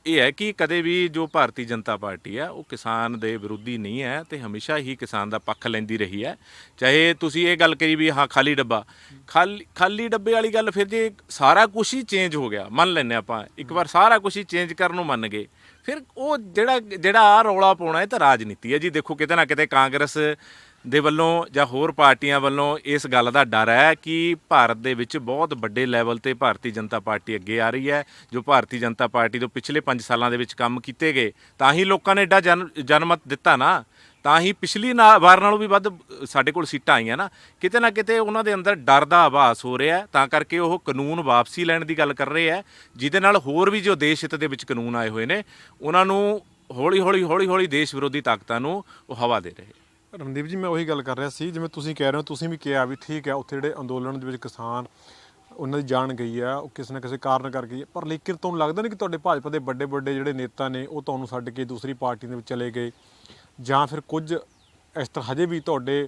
ਇਹ ਹੈ ਕਿ ਕਦੇ ਵੀ ਜੋ ਭਾਰਤੀ ਜਨਤਾ ਪਾਰਟੀ ਹੈ ਉਹ ਕਿਸਾਨ ਦੇ ਵਿਰੋਧੀ ਨਹੀਂ ਹੈ ਤੇ ਹਮੇਸ਼ਾ ਹੀ ਕਿਸਾਨ ਦਾ ਪੱਖ ਲੈਂਦੀ ਰਹੀ ਹੈ। ਚਾਹੇ ਤੁਸੀਂ ਇਹ ਗੱਲ ਕਰੀ ਵੀ ਹਾਂ ਖਾਲੀ ਡੱਬੇ ਵਾਲੀ ਗੱਲ, ਫਿਰ ਜੇ ਸਾਰਾ ਕੁਝ ਹੀ ਚੇਂਜ ਹੋ ਗਿਆ, ਮੰਨ ਲੈਂਦੇ ਆਪਾਂ ਇੱਕ ਵਾਰ ਸਾਰਾ ਕੁਝ ਹੀ ਚੇਂਜ ਕਰਨ ਨੂੰ ਮੰਨ ਗਏ, ਫਿਰ ਉਹ ਜਿਹੜਾ ਆਹ ਰੌਲਾ ਪਾਉਣਾ ਇਹ ਤਾਂ ਰਾਜਨੀਤੀ ਹੈ ਜੀ। ਦੇਖੋ, ਕਿਤੇ ਨਾ ਕਿਤੇ ਕਾਂਗਰਸ ਦੇ ਵੱਲੋਂ ਜਾਂ ਹੋਰ ਪਾਰਟੀਆਂ ਵੱਲੋਂ ਇਸ ਗੱਲ ਦਾ ਡਰ ਹੈ ਕਿ ਭਾਰਤ ਦੇ ਵਿੱਚ ਬਹੁਤ ਵੱਡੇ ਲੈਵਲ ਤੇ ਭਾਰਤੀ ਜਨਤਾ ਪਾਰਟੀ ਅੱਗੇ ਆ ਰਹੀ ਹੈ। ਜੋ ਭਾਰਤੀ ਜਨਤਾ ਪਾਰਟੀ ਤੋਂ ਪਿਛਲੇ 5 ਸਾਲਾਂ ਦੇ ਵਿੱਚ ਕੰਮ ਕੀਤੇ ਗਏ, ਤਾਂ ਹੀ ਲੋਕਾਂ ਨੇ ਐਡਾ ਜਨਮਤ ਦਿੱਤਾ ਨਾ, ਤਾਂ ਹੀ ਪਿਛਲੀ ਵਾਰ ਨਾਲੋਂ ਵੀ ਵੱਧ ਸਾਡੇ ਕੋਲ ਸੀਟਾਂ ਆਈਆਂ ਨਾ। ਕਿਤੇ ਨਾ ਕਿਤੇ ਉਹਨਾਂ ਦੇ ਅੰਦਰ ਡਰ ਦਾ ਆਭਾਸ ਹੋ ਰਿਹਾ, ਤਾਂ ਕਰਕੇ ਉਹ ਕਾਨੂੰਨ ਵਾਪਸੀ ਲੈਣ ਦੀ ਗੱਲ ਕਰ ਰਹੇ ਹੈ, ਜਿਹਦੇ ਨਾਲ ਹੋਰ ਵੀ ਜੋ ਦੇਸ਼ ਹਿੱਤ ਦੇ ਵਿੱਚ ਕਾਨੂੰਨ ਆਏ ਹੋਏ ਨੇ ਉਹਨਾਂ ਨੂੰ ਹੌਲੀ ਹੌਲੀ ਦੇਸ਼ ਵਿਰੋਧੀ ਤਾਕਤਾਂ ਨੂੰ ਉਹ ਹਵਾ ਦੇ ਰਹੇ। ਰਣਦੀਪ ਜੀ, ਮੈਂ ਉਹੀ ਗੱਲ ਕਰ ਰਿਹਾ ਸੀ, ਜਿਵੇਂ ਤੁਸੀਂ ਕਹਿ ਰਹੇ ਹੋ, ਤੁਸੀਂ ਵੀ ਕਿਹਾ ਵੀ ਠੀਕ ਹੈ ਉੱਥੇ ਜਿਹੜੇ ਅੰਦੋਲਨ ਦੇ ਵਿੱਚ ਕਿਸਾਨ ਉਹਨਾਂ ਦੀ ਜਾਨ ਗਈ ਆ, ਉਹ ਕਿਸੇ ਨਾ ਕਿਸੇ ਕਾਰਨ ਕਰ ਗਈ, ਪਰ ਲੇਕਿਨ ਤੁਹਾਨੂੰ ਲੱਗਦਾ ਨਹੀਂ ਕਿ ਤੁਹਾਡੇ ਭਾਜਪਾ ਦੇ ਵੱਡੇ ਜਿਹੜੇ ਨੇਤਾ ਨੇ ਉਹ ਤੁਹਾਨੂੰ ਛੱਡ ਕੇ ਦੂਸਰੀ ਪਾਰਟੀ ਦੇ ਵਿੱਚ ਚਲੇ ਗਏ, ਜਾਂ ਫਿਰ ਕੁਝ ਇਸ ਤਰ੍ਹਾਂ ਹਜੇ ਵੀ ਤੁਹਾਡੇ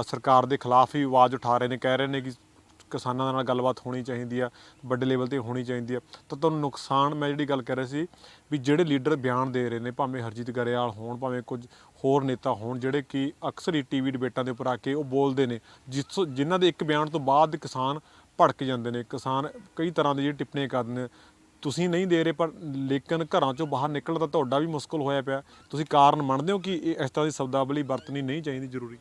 ਸਰਕਾਰ ਦੇ ਖਿਲਾਫ ਹੀ ਆਵਾਜ਼ ਉਠਾ ਰਹੇ ਨੇ, ਕਹਿ ਰਹੇ ਨੇ ਕਿ ਕਿਸਾਨਾਂ ਨਾਲ ਗੱਲਬਾਤ ਹੋਣੀ ਚਾਹੀਦੀ ਆ, ਵੱਡੇ ਲੈਵਲ 'ਤੇ ਹੋਣੀ ਚਾਹੀਦੀ ਆ? ਤਾਂ ਤੁਹਾਨੂੰ ਨੁਕਸਾਨ, ਮੈਂ ਜਿਹੜੀ ਗੱਲ ਕਰ ਰਿਹਾ ਸੀ ਵੀ ਜਿਹੜੇ ਲੀਡਰ ਬਿਆਨ ਦੇ ਰਹੇ ਨੇ, ਭਾਵੇਂ ਹਰਜੀਤ ਗਰੇਵਾਲ ਹੋਣ, ਭਾਵੇਂ ਕੁਝ ਹੋਰ ਨੇਤਾ ਹੋਣ, ਜਿਹੜੇ ਕਿ ਅਕਸਰ ਹੀ TV ਡਿਬੇਟਾਂ ਦੇ ਉੱਪਰ ਆ ਕੇ ਉਹ ਬੋਲਦੇ ਨੇ, ਜਿਨ੍ਹਾਂ ਦੇ ਇੱਕ ਬਿਆਨ ਤੋਂ ਬਾਅਦ ਕਿਸਾਨ ਭੜਕ ਜਾਂਦੇ ਨੇ, ਕਿਸਾਨ ਕਈ ਤਰ੍ਹਾਂ ਦੀ ਜਿਹੜੀ ਟਿੱਪਣੀਆਂ ਕਰਦੇ ਨੇ, ਤੁਸੀਂ ਨਹੀਂ ਦੇ ਰਹੇ, ਪਰ ਲੇਕਿਨ ਘਰਾਂ 'ਚੋਂ ਬਾਹਰ ਨਿਕਲਣ ਦਾ ਤੁਹਾਡਾ ਵੀ ਮੁਸ਼ਕਲ ਹੋਇਆ ਪਿਆ। ਤੁਸੀਂ ਕਾਰਨ ਮੰਨਦੇ ਹੋ ਕਿ ਇਸ ਤਰ੍ਹਾਂ ਦੀ ਸ਼ਬਦਾਵਲੀ ਵਰਤਣੀ ਨਹੀਂ ਚਾਹੀਦੀ, ਜ਼ਰੂਰੀ?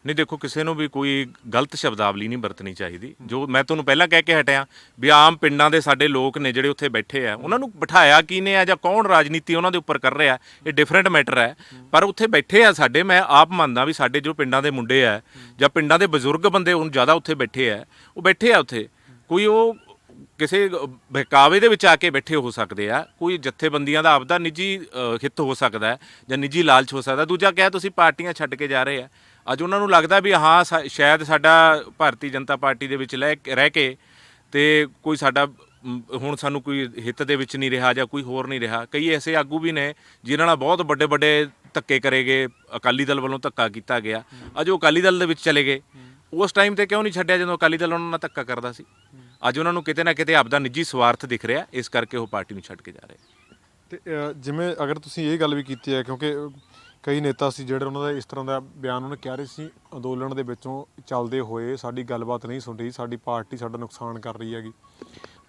ਨਹੀਂ ਦੇਖੋ, ਕਿਸੇ ਨੂੰ ਵੀ ਕੋਈ ਗਲਤ ਸ਼ਬਦਾਵਲੀ ਨਹੀਂ ਵਰਤਣੀ ਚਾਹੀਦੀ। ਜੋ ਮੈਂ ਤੁਹਾਨੂੰ ਪਹਿਲਾਂ ਕਹਿ ਕੇ ਹਟਿਆ ਵੀ ਆਮ ਪਿੰਡਾਂ ਦੇ ਸਾਡੇ ਲੋਕ ਨੇ ਜਿਹੜੇ ਉੱਥੇ ਬੈਠੇ ਆ, ਉਹਨਾਂ ਨੂੰ ਬਿਠਾਇਆ ਕਿਹਨੇ ਆ ਜਾਂ ਕੌਣ ਰਾਜਨੀਤੀ ਉਹਨਾਂ ਦੇ ਉੱਪਰ ਕਰ ਰਿਹਾ, ਇਹ ਡਿਫਰੈਂਟ ਮੈਟਰ ਹੈ। ਪਰ ਉੱਥੇ ਬੈਠੇ ਆ ਸਾਡੇ, ਮੈਂ ਆਪ ਮੰਨਦਾ ਵੀ ਸਾਡੇ ਜੋ ਪਿੰਡਾਂ ਦੇ ਮੁੰਡੇ ਆ ਜਾਂ ਪਿੰਡਾਂ ਦੇ ਬਜ਼ੁਰਗ ਬੰਦੇ ਹੁਣ ਜ਼ਿਆਦਾ ਉੱਥੇ ਬੈਠੇ ਆ, ਉਹ ਬੈਠੇ ਆ ਉੱਥੇ। ਕੋਈ ਉਹ ਕਿਸੇ ਬਹਿਕਾਵੇ ਦੇ ਵਿੱਚ ਆ ਕੇ ਬੈਠੇ ਹੋ ਸਕਦੇ ਆ, ਕੋਈ ਜਥੇਬੰਦੀਆਂ ਦਾ ਆਪਦਾ ਨਿੱਜੀ ਹਿੱਤ ਹੋ ਸਕਦਾ ਹੈ ਜਾਂ ਨਿੱਜੀ ਲਾਲਚ ਹੋ ਸਕਦਾ। ਦੂਜਾ ਕਿਹਾ ਤੁਸੀਂ ਪਾਰਟੀਆਂ ਛੱਡ ਕੇ ਜਾ ਰਹੇ ਆ, ਅੱਜ ਉਹਨਾਂ ਨੂੰ ਲੱਗਦਾ ਵੀ ਹਾਂ ਸ਼ਾਇਦ ਸਾਡਾ ਭਾਰਤੀ ਜਨਤਾ ਪਾਰਟੀ ਦੇ ਵਿੱਚ ਰਹਿ ਕੇ ਤੇ ਕੋਈ ਸਾਡਾ ਹੁਣ ਸਾਨੂੰ ਕੋਈ ਹਿੱਤ ਦੇ ਵਿੱਚ ਨਹੀਂ ਰਿਹਾ ਜਾਂ ਕੋਈ ਹੋਰ ਨਹੀਂ ਰਿਹਾ। ਕਈ ਐਸੇ ਆਗੂ ਵੀ ਨੇ ਜਿਨ੍ਹਾਂ ਨਾਲ ਬਹੁਤ ਵੱਡੇ ਵੱਡੇ ਧੱਕੇ ਕਰੇ ਗਏ, ਅਕਾਲੀ ਦਲ ਵੱਲੋਂ ਧੱਕਾ ਕੀਤਾ ਗਿਆ, ਅੱਜ ਉਹ ਅਕਾਲੀ ਦਲ ਦੇ ਵਿੱਚ ਚਲੇ ਗਏ। ਉਸ ਟਾਈਮ ਤੇ ਕਿਉਂ ਨਹੀਂ ਛੱਡਿਆ ਜਦੋਂ ਅਕਾਲੀ ਦਲ ਉਹਨਾਂ ਨਾਲ ਧੱਕਾ ਕਰਦਾ ਸੀ? ਅੱਜ ਉਹਨਾਂ ਨੂੰ ਕਿਤੇ ਨਾ ਕਿਤੇ ਆਪਦਾ ਨਿੱਜੀ ਸਵਾਰਥ ਦਿਖ ਰਿਹਾ, ਇਸ ਕਰਕੇ ਉਹ ਪਾਰਟੀ ਨੂੰ ਛੱਡ ਕੇ ਜਾ ਰਹੇ। ਤੇ ਜਿਵੇਂ ਅਗਰ ਤੁਸੀਂ ਇਹ ਗੱਲ ਵੀ ਕੀਤੀ ਹੈ, ਕਿਉਂਕਿ ਕਈ ਨੇਤਾ ਸੀ ਜਿਹੜੇ ਉਹਨਾਂ ਦਾ ਇਸ ਤਰ੍ਹਾਂ ਦਾ ਬਿਆਨ ਉਹਨੇ ਕਹਿ ਰਹੇ ਸੀ, ਅੰਦੋਲਨ ਦੇ ਵਿੱਚੋਂ ਚੱਲਦੇ ਹੋਏ ਸਾਡੀ ਗੱਲਬਾਤ ਨਹੀਂ ਸੁਣ ਰਹੀ, ਸਾਡੀ ਪਾਰਟੀ ਸਾਡਾ ਨੁਕਸਾਨ ਕਰ ਰਹੀ ਹੈਗੀ।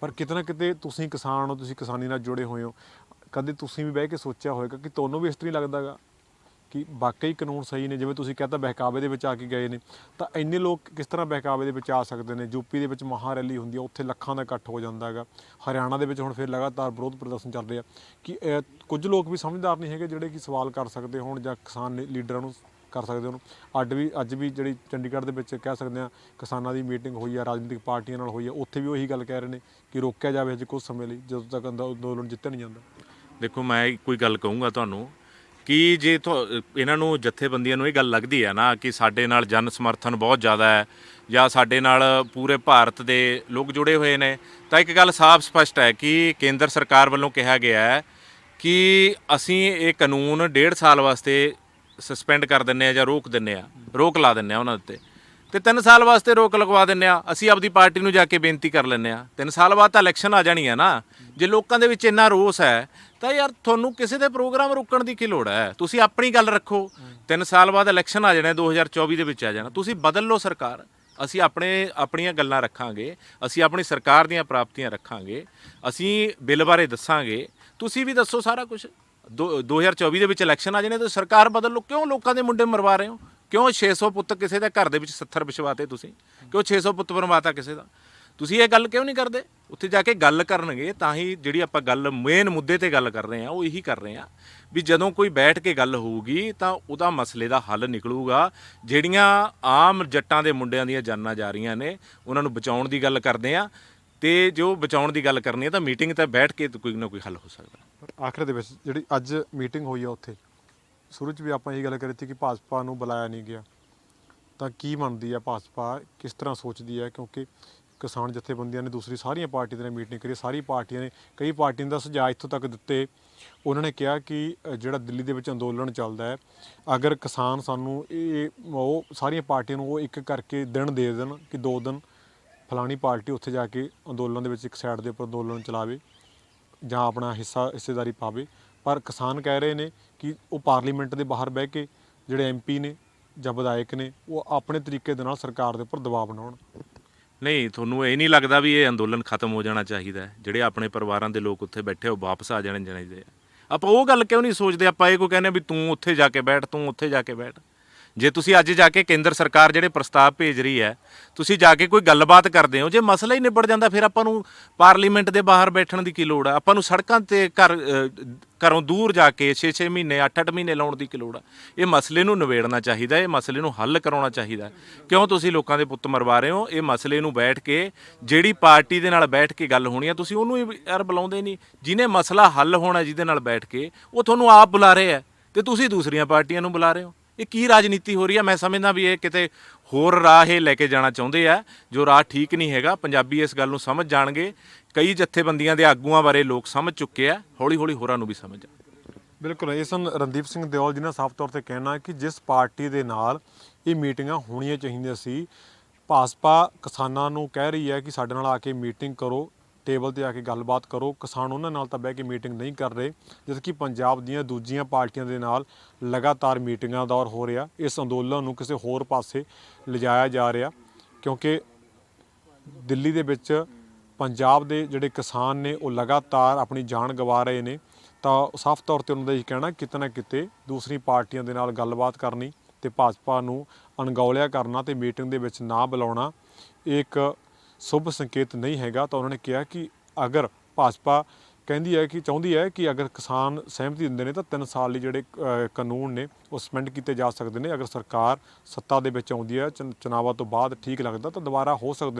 ਪਰ ਕਿਤੇ ਨਾ ਕਿਤੇ ਤੁਸੀਂ ਕਿਸਾਨ ਹੋ, ਤੁਸੀਂ ਕਿਸਾਨੀ ਨਾਲ ਜੁੜੇ ਹੋਏ ਹੋ, ਕਦੇ ਤੁਸੀਂ ਵੀ ਬਹਿ ਕੇ ਸੋਚਿਆ ਹੋਏਗਾ ਕਿ ਤੁਹਾਨੂੰ ਵੀ ਇਸ ਤਰ੍ਹਾਂ ਹੀ ਲੱਗਦਾ ਗਾ ਕਿ ਵਾਕਈ ਕਾਨੂੰਨ ਸਹੀ ਨੇ? ਜਿਵੇਂ ਤੁਸੀਂ ਕਹਿੰਦਾ ਬਹਿਕਾਵੇ ਦੇ ਵਿੱਚ ਆ ਕੇ ਗਏ ਨੇ, ਤਾਂ ਇੰਨੇ ਲੋਕ ਕਿਸ ਤਰ੍ਹਾਂ ਬਹਿਕਾਵੇ ਦੇ ਵਿੱਚ ਆ ਸਕਦੇ ਨੇ? ਯੂਪੀ ਦੇ ਵਿੱਚ ਮਹਾ ਰੈਲੀ ਹੁੰਦੀ ਹੈ, ਉੱਥੇ ਲੱਖਾਂ ਦਾ ਇਕੱਠ ਹੋ ਜਾਂਦਾ ਹੈਗਾ। ਹਰਿਆਣਾ ਦੇ ਵਿੱਚ ਹੁਣ ਫਿਰ ਲਗਾਤਾਰ ਵਿਰੋਧ ਪ੍ਰਦਰਸ਼ਨ ਚੱਲ ਰਿਹਾ ਕਿ ਕੁਝ ਲੋਕ ਵੀ ਸਮਝਦਾਰ ਨਹੀਂ ਹੈਗੇ ਜਿਹੜੇ ਕਿ ਸਵਾਲ ਕਰ ਸਕਦੇ ਹੋਣ ਜਾਂ ਕਿਸਾਨ ਲੀਡਰਾਂ ਨੂੰ ਕਰ ਸਕਦੇ ਹੋਣ। ਅੱਜ ਵੀ ਜਿਹੜੀ ਚੰਡੀਗੜ੍ਹ ਦੇ ਵਿੱਚ ਕਹਿ ਸਕਦੇ ਹਾਂ ਕਿਸਾਨਾਂ ਦੀ ਮੀਟਿੰਗ ਹੋਈ ਹੈ, ਰਾਜਨੀਤਿਕ ਪਾਰਟੀਆਂ ਨਾਲ ਹੋਈ ਹੈ, ਉੱਥੇ ਵੀ ਉਹੀ ਗੱਲ ਕਹਿ ਰਹੇ ਨੇ ਕਿ ਰੋਕਿਆ ਜਾਵੇ ਅਜੇ ਕੁਝ ਸਮੇਂ ਲਈ, ਜਦੋਂ ਤੱਕ ਅੰਦੋਲਨ ਜਿੱਤਿਆ ਨਹੀਂ ਜਾਂਦਾ। ਦੇਖੋ, ਮੈਂ ਕੋਈ ਗੱਲ ਕਹੂੰਗਾ ਤੁਹਾਨੂੰ ਕਿ ਜੇ ਇਹਨਾਂ ਨੂੰ ਜਥੇਬੰਦੀਆਂ ਨੂੰ ਇਹ ਗੱਲ ਲੱਗਦੀ ਹੈ ਨਾ ਕਿ ਸਾਡੇ ਨਾਲ ਜਨ ਸਮਰਥਨ ਬਹੁਤ ਜ਼ਿਆਦਾ ਹੈ ਜਾਂ ਸਾਡੇ ਨਾਲ ਪੂਰੇ ਭਾਰਤ ਦੇ ਲੋਕ ਜੁੜੇ ਹੋਏ ਨੇ, ਤਾਂ ਇੱਕ ਗੱਲ ਸਾਫ਼ ਸਪਸ਼ਟ ਹੈ ਕਿ ਕੇਂਦਰ ਸਰਕਾਰ ਵੱਲੋਂ ਕਿਹਾ ਗਿਆ ਹੈ ਕਿ ਅਸੀਂ ਇਹ ਕਾਨੂੰਨ 1.5 ਸਾਲ ਵਾਸਤੇ ਸਸਪੈਂਡ ਕਰ ਦਿੰਦੇ ਆ ਜਾਂ ਰੋਕ ਲਾ ਦਿੰਦੇ ਆ ਉਹਨਾਂ ਉੱਤੇ, ਤੇ 3 ਸਾਲ ਵਾਸਤੇ ਰੋਕ ਲਗਵਾ ਦਿੰਦੇ ਆ। ਅਸੀਂ ਆਪਦੀ ਪਾਰਟੀ ਨੂੰ ਜਾ ਕੇ ਬੇਨਤੀ ਕਰ ਲੈਂਦੇ ਆ, 3 ਸਾਲ ਬਾਅਦ ਤਾਂ ਇਲੈਕਸ਼ਨ ਆ ਜਾਣੀ ਹੈ ਨਾ। ਜੇ ਲੋਕਾਂ ਦੇ ਵਿੱਚ ਇੰਨਾ ਰੋਸ ਹੈ ਤਾਂ ਯਾਰ ਤੁਹਾਨੂੰ ਕਿਸੇ ਦੇ ਪ੍ਰੋਗਰਾਮ ਰੋਕਣ ਦੀ ਕੀ ਲੋੜ ਹੈ? ਤੁਸੀਂ ਆਪਣੀ ਗੱਲ ਰੱਖੋ। 3 ਸਾਲ ਬਾਅਦ ਇਲੈਕਸ਼ਨ ਆ ਜਾਣਾ, 2024 ਦੇ ਵਿੱਚ ਆ ਜਾਣਾ, ਤੁਸੀਂ ਬਦਲ ਲਓ ਸਰਕਾਰ। ਅਸੀਂ ਆਪਣੀਆਂ ਗੱਲਾਂ ਰੱਖਾਂਗੇ, ਅਸੀਂ ਆਪਣੀ ਸਰਕਾਰ ਦੀਆਂ ਪ੍ਰਾਪਤੀਆਂ ਰੱਖਾਂਗੇ, ਅਸੀਂ ਬਿੱਲ ਬਾਰੇ ਦੱਸਾਂਗੇ, ਤੁਸੀਂ ਵੀ ਦੱਸੋ ਸਾਰਾ ਕੁਝ। 2024 ਦੇ ਵਿੱਚ ਇਲੈਕਸ਼ਨ ਆ ਜਾਣੇ ਤਾਂ ਸਰਕਾਰ ਬਦਲ ਲਓ। ਕਿਉਂ ਲੋਕਾਂ ਦੇ ਮੁੰਡੇ ਮਰਵਾ ਰਹੇ ਹੋ? ਕਿਉਂ 600 ਪੁੱਤ ਕਿਸੇ ਦੇ ਘਰ ਦੇ ਵਿੱਚ 70 ਵਿਛਵਾਤੇ ਤੁਸੀਂ? ਕਿਉਂ 600 ਪੁੱਤ ਮਰਵਾਤਾ ਕਿਸੇ ਦਾ? ਤੁਸੀਂ ਇਹ ਗੱਲ ਕਿਉਂ ਨਹੀਂ ਕਰਦੇ? ਉੱਥੇ ਜਾ ਕੇ ਗੱਲ ਕਰਨਗੇ ਤਾਂ ਹੀ ਜਿਹੜੀ ਆਪਾਂ ਗੱਲ ਮੇਨ ਮੁੱਦੇ ਤੇ ਗੱਲ ਕਰ ਰਹੇ ਹਾਂ ਉਹ ਇਹੀ ਕਰ ਰਹੇ ਹਾਂ ਵੀ ਜਦੋਂ ਕੋਈ ਬੈਠ ਕੇ ਗੱਲ ਹੋਊਗੀ ਤਾਂ ਉਹਦਾ ਮਸਲੇ ਦਾ ਹੱਲ ਨਿਕਲੂਗਾ। ਜਿਹੜੀਆਂ ਆਮ ਜੱਟਾਂ ਦੇ ਮੁੰਡਿਆਂ ਦੀਆਂ ਜਾਨਾਂ ਜਾ ਰਹੀਆਂ ਨੇ ਉਹਨਾਂ ਨੂੰ ਬਚਾਉਣ ਦੀ ਗੱਲ ਕਰਦੇ ਆ, ਤੇ ਜੋ ਬਚਾਉਣ ਦੀ ਗੱਲ ਕਰਨੀ ਹੈ ਤਾਂ ਮੀਟਿੰਗ ਤੇ ਬੈਠ ਕੇ ਕੋਈ ਨਾ ਕੋਈ ਹੱਲ ਹੋ ਸਕਦਾ। ਆਖਰ ਦੇ ਵਿੱਚ ਜਿਹੜੀ ਅੱਜ ਮੀਟਿੰਗ ਹੋਈ ਆ ਉੱਥੇ ਸ਼ੁਰੂ 'ਚ ਵੀ ਆਪਾਂ ਇਹ ਗੱਲ ਕਰੀ ਸੀ ਕਿ ਭਾਜਪਾ ਨੂੰ ਬੁਲਾਇਆ ਨਹੀਂ ਗਿਆ, ਤਾਂ ਕੀ ਮੰਨਦੀ ਹੈ ਭਾਜਪਾ, ਕਿਸ ਤਰ੍ਹਾਂ ਸੋਚਦੀ ਹੈ? ਕਿਉਂਕਿ ਕਿਸਾਨ ਜਥੇਬੰਦੀਆਂ ਨੇ ਦੂਸਰੀ ਸਾਰੀਆਂ ਪਾਰਟੀਆਂ ਨੇ ਮੀਟਿੰਗ ਕਰੀ, ਸਾਰੀ ਪਾਰਟੀਆਂ ਨੇ ਕਈ ਪਾਰਟੀਆਂ ਦਾ ਸੁਝਾਅ ਇੱਥੋਂ ਤੱਕ ਦਿੱਤੇ। ਉਹਨਾਂ ਨੇ ਕਿਹਾ ਕਿ ਜਿਹੜਾ ਦਿੱਲੀ ਦੇ ਵਿੱਚ ਅੰਦੋਲਨ ਚੱਲਦਾ ਹੈ, ਅਗਰ ਕਿਸਾਨ ਸਾਨੂੰ ਉਹ ਸਾਰੀਆਂ ਪਾਰਟੀਆਂ ਨੂੰ ਉਹ ਇੱਕ ਕਰਕੇ ਦਿਨ ਦੇ ਦੇਣ ਕਿ 2 ਦਿਨ ਫਲਾਣੀ ਪਾਰਟੀ ਉੱਥੇ ਜਾ ਕੇ ਅੰਦੋਲਨ ਦੇ ਵਿੱਚ ਇੱਕ ਸਾਈਡ ਦੇ ਉੱਪਰ ਅੰਦੋਲਨ ਚਲਾਵੇ ਜਾਂ ਆਪਣਾ ਹਿੱਸੇਦਾਰੀ ਪਾਵੇ, ਪਰ ਕਿਸਾਨ ਕਹਿ ਰਹੇ ਨੇ ਕਿ ਉਹ ਪਾਰਲੀਮੈਂਟ ਦੇ ਬਾਹਰ ਬਹਿ ਕੇ ਜਿਹੜੇ MP ਨੇ ਜਾਂ ਵਿਧਾਇਕ ਨੇ ਉਹ ਆਪਣੇ ਤਰੀਕੇ ਦੇ ਨਾਲ ਸਰਕਾਰ ਦੇ ਉੱਪਰ ਦਬਾਅ ਬਣਾਉਣ। ਨਹੀਂ, ਤੁਹਾਨੂੰ ਇਹ ਨਹੀਂ ਲੱਗਦਾ ਵੀ ਇਹ ਅੰਦੋਲਨ ਖਤਮ ਹੋ ਜਾਣਾ ਚਾਹੀਦਾ ਹੈ? ਜਿਹੜੇ ਆਪਣੇ ਪਰਿਵਾਰਾਂ ਦੇ ਲੋਕ ਉੱਥੇ ਬੈਠੇ ਉਹ ਵਾਪਸ ਆ ਜਾਣੇ ਚਾਹੀਦੇ ਆ। ਆਪਾਂ ਉਹ ਗੱਲ ਕਿਉਂ ਨਹੀਂ ਸੋਚਦੇ? ਆਪਾਂ ਇਹ ਕੋਈ ਕਹਿੰਦੇ ਵੀ ਤੂੰ ਉੱਥੇ ਜਾ ਕੇ ਬੈਠ, ਤੂੰ ਉੱਥੇ ਜਾ ਕੇ ਬੈਠ। ਜੇ ਤੁਸੀਂ ਅੱਜ ਜਾ ਕੇ ਕੇਂਦਰ ਸਰਕਾਰ ਜਿਹੜੇ ਪ੍ਰਸਤਾਵ ਭੇਜ ਰਹੀ ਹੈ, ਤੁਸੀਂ ਜਾ ਕੇ ਕੋਈ ਗੱਲਬਾਤ ਕਰਦੇ ਹੋ, ਜੇ ਮਸਲਾ ਹੀ ਨਿਬੜ ਜਾਂਦਾ ਫਿਰ ਆਪਾਂ ਨੂੰ ਪਾਰਲੀਮੈਂਟ ਦੇ ਬਾਹਰ ਬੈਠਣ ਦੀ ਕੀ ਲੋੜ ਹੈ? ਆਪਾਂ ਨੂੰ ਸੜਕਾਂ ਤੇ ਘਰੋਂ ਦੂਰ ਜਾ ਕੇ 6-6 ਮਹੀਨੇ 8-8 ਮਹੀਨੇ ਲਾਉਣ ਦੀ ਕੀ ਲੋੜ ਹੈ? ਇਹ ਮਸਲੇ ਨੂੰ ਨਿਬੇੜਨਾ ਚਾਹੀਦਾ, ਇਹ ਮਸਲੇ ਨੂੰ ਹੱਲ ਕਰਾਉਣਾ ਚਾਹੀਦਾ। ਕਿਉਂ ਤੁਸੀਂ ਲੋਕਾਂ ਦੇ ਪੁੱਤ ਮਰਵਾ ਰਹੇ ਹੋ? ਇਹ ਮਸਲੇ ਨੂੰ ਬੈਠ ਕੇ ਜਿਹੜੀ ਪਾਰਟੀ ਦੇ ਨਾਲ ਬੈਠ ਕੇ ਗੱਲ ਹੋਣੀ ਹੈ ਤੁਸੀਂ ਉਹਨੂੰ ਹੀ ਯਾਰ ਬੁਲਾਉਂਦੇ ਨਹੀਂ। ਜਿਹਨੇ ਮਸਲਾ ਹੱਲ ਹੋਣਾ ਜਿਹਦੇ ਨਾਲ ਬੈਠ ਕੇ, ਉਹ ਤੁਹਾਨੂੰ ਆਪ ਬੁਲਾ ਰਹੇ ਹੈ ਤੇ ਤੁਸੀਂ ਦੂਸਰੀਆਂ ਪਾਰਟੀਆਂ ਨੂੰ ਬੁਲਾ ਰਹੇ ਹੋ। ਇਹ ਕੀ ਰਾਜਨੀਤੀ ਹੋ ਰਹੀ ਹੈ? ਮੈਂ ਸਮਝਦਾ ਵੀ ਇਹ ਕਿਤੇ ਹੋਰ ਰਾਹ ਇਹ ਲੈ ਕੇ ਜਾਣਾ ਚਾਹੁੰਦੇ ਆ, ਜੋ ਰਾਹ ਠੀਕ ਨਹੀਂ ਹੈਗਾ। ਪੰਜਾਬੀ ਇਸ ਗੱਲ ਨੂੰ ਸਮਝ ਜਾਣਗੇ, ਕਈ ਜਥੇਬੰਦੀਆਂ ਦੇ ਆਗੂਆਂ ਬਾਰੇ ਲੋਕ ਸਮਝ ਚੁੱਕੇ ਆ, ਹੌਲੀ ਹੌਲੀ ਹੋਰਾਂ ਨੂੰ ਵੀ ਸਮਝ ਆ। ਬਿਲਕੁਲ, ਇਹ ਸਨ ਰਣਦੀਪ ਸਿੰਘ ਦਿਓਲ ਜੀ ਨੇ ਸਾਫ਼ ਤੌਰ ਤੇ ਕਹਿਣਾ ਕਿ ਜਿਸ ਪਾਰਟੀ ਦੇ ਨਾਲ ਇਹ ਮੀਟਿੰਗਾਂ ਹੋਣੀਆਂ ਚਾਹੀਦੀਆਂ ਸੀ, ਭਾਜਪਾ ਕਿਸਾਨਾਂ ਨੂੰ ਕਹਿ ਰਹੀ ਹੈ ਕਿ ਸਾਡੇ ਨਾਲ ਆ ਕੇ ਮੀਟਿੰਗ ਕਰੋ, ਟੇਬਲ ਤੇ ਆ ਕੇ ਗੱਲਬਾਤ ਕਰੋ। ਕਿਸਾਨ ਉਹਨਾਂ ਨਾਲ ਤਾਂ ਬਹਿ ਕੇ ਮੀਟਿੰਗ ਨਹੀਂ ਕਰ ਰਹੇ, ਜਦ ਕਿ ਪੰਜਾਬ ਦੀਆਂ ਦੂਜੀਆਂ ਪਾਰਟੀਆਂ ਦੇ ਨਾਲ ਲਗਾਤਾਰ ਮੀਟਿੰਗਾਂ ਦਾ ਦੌਰ ਹੋ ਰਿਹਾ। ਇਸ ਅੰਦੋਲਨ ਨੂੰ ਕਿਸੇ ਹੋਰ ਪਾਸੇ ਲਿਜਾਇਆ ਜਾ ਰਿਹਾ, ਕਿਉਂਕਿ ਦਿੱਲੀ ਦੇ ਵਿੱਚ ਪੰਜਾਬ ਦੇ ਜਿਹੜੇ ਕਿਸਾਨ ਨੇ ਉਹ ਲਗਾਤਾਰ ਆਪਣੀ ਜਾਨ ਗਵਾ ਰਹੇ ਨੇ। ਤਾਂ ਸਾਫ਼ ਤੌਰ ਤੇ ਉਹਨਾਂ ਦਾ ਇਹ ਕਹਿਣਾ ਕਿਤੇ ਨਾ ਕਿਤੇ ਦੂਸਰੀ ਪਾਰਟੀਆਂ ਦੇ ਨਾਲ ਗੱਲਬਾਤ ਕਰਨੀ, ਤੇ ਭਾਜਪਾ ਨੂੰ ਅਣਗੌਲਿਆ ਕਰਨਾ ਤੇ ਮੀਟਿੰਗ ਦੇ ਵਿੱਚ ਨਾ ਬੁਲਾਉਣਾ ਇਹ ਇੱਕ ਸ਼ੁਭ ਸੰਕੇਤ ਨਹੀਂ ਹੈਗਾ। ਤਾਂ ਉਹਨਾਂ ਨੇ ਕਿਹਾ ਕਿ ਅਗਰ ਭਾਜਪਾ ਕਹਿੰਦੀ ਹੈ ਕਿ ਚਾਹੁੰਦੀ ਹੈ ਕਿ ਅਗਰ ਕਿਸਾਨ ਸਹਿਮਤੀ ਦਿੰਦੇ ਨੇ ਤਾਂ 3 ਸਾਲ ਲਈ ਜਿਹੜੇ ਕਾਨੂੰਨ ਨੇ ਉਹ ਸਸਪੈਂਡ ਕੀਤੇ ਜਾ ਸਕਦੇ ਨੇ। ਅਗਰ ਸਰਕਾਰ ਸੱਤਾ ਦੇ ਵਿੱਚ ਆਉਂਦੀ ਹੈ ਚੁਣਾਵਾਂ ਤੋਂ ਬਾਅਦ ਠੀਕ ਲੱਗਦਾ ਤਾਂ ਦੁਬਾਰਾ ਹੋ ਸਕਦਾ